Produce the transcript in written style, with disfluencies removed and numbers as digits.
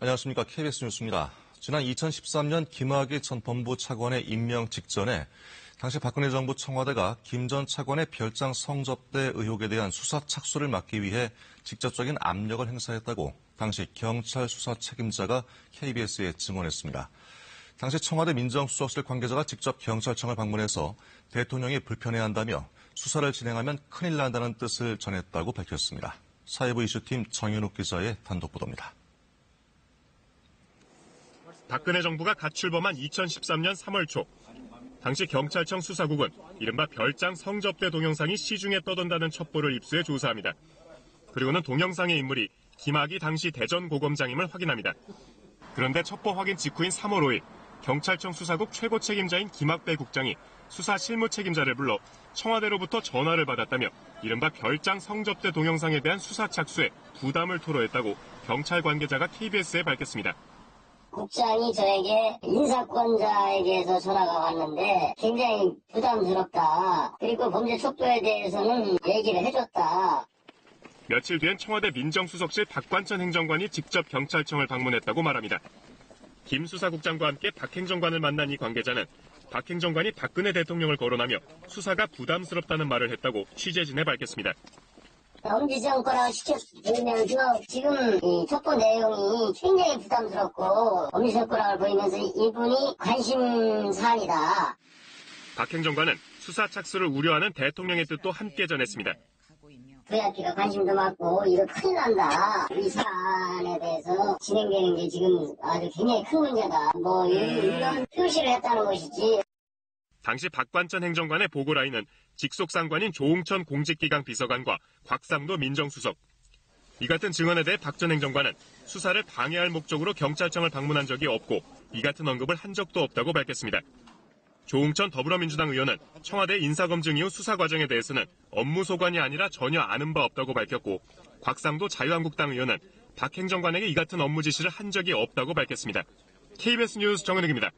안녕하십니까. KBS 뉴스입니다. 지난 2013년 김학의 전 법무부 차관의 임명 직전에 당시 박근혜 정부 청와대가 김 전 차관의 별장 성접대 의혹에 대한 수사 착수를 막기 위해 직접적인 압력을 행사했다고 당시 경찰 수사 책임자가 KBS에 증언했습니다. 당시 청와대 민정수석실 관계자가 직접 경찰청을 방문해서 대통령이 불편해한다며 수사를 진행하면 큰일 난다는 뜻을 전했다고 밝혔습니다. 사회부 이슈팀 정현욱 기자의 단독 보도입니다. 박근혜 정부가 갓 출범한 2013년 3월 초, 당시 경찰청 수사국은 이른바 별장 성접대 동영상이 시중에 떠돈다는 첩보를 입수해 조사합니다. 그리고는 동영상의 인물이 김학의 당시 대전고검장임을 확인합니다. 그런데 첩보 확인 직후인 3월 5일, 경찰청 수사국 최고 책임자인 김학배 국장이 수사 실무 책임자를 불러 청와대로부터 전화를 받았다며 이른바 별장 성접대 동영상에 대한 수사 착수에 부담을 토로했다고 경찰 관계자가 KBS에 밝혔습니다. 국장이 저에게 인사권자에게서 전화가 왔는데 굉장히 부담스럽다. 그리고 범죄 촉구에 대해서는 얘기를 해줬다. 며칠 뒤엔 청와대 민정수석실 박관천 행정관이 직접 경찰청을 방문했다고 말합니다. 김 수사국장과 함께 박 행정관을 만난 이 관계자는 박 행정관이 박근혜 대통령을 거론하며 수사가 부담스럽다는 말을 했다고 취재진에 밝혔습니다. 엄지정권을 시켜보이면서 지금 이 첩보 내용이 굉장히 부담스럽고 엄지정권을 보이면서 이분이 관심사안이다. 박 행정관은 수사 착수를 우려하는 대통령의 뜻도 함께 전했습니다. VIP가 관심도 많고 이거 큰일 난다. 이 사안에 대해서 진행되는 게 지금 아주 굉장히 큰 문제다. 이런 표시를 했다는 것이지. 당시 박관천 행정관의 보고라인은 직속 상관인 조응천 공직기강 비서관과 곽상도 민정수석. 이 같은 증언에 대해 박 전 행정관은 수사를 방해할 목적으로 경찰청을 방문한 적이 없고 이 같은 언급을 한 적도 없다고 밝혔습니다. 조응천 더불어민주당 의원은 청와대 인사검증 이후 수사 과정에 대해서는 업무 소관이 아니라 전혀 아는 바 없다고 밝혔고 곽상도 자유한국당 의원은 박 행정관에게 이 같은 업무 지시를 한 적이 없다고 밝혔습니다. KBS 뉴스 정은욱입니다.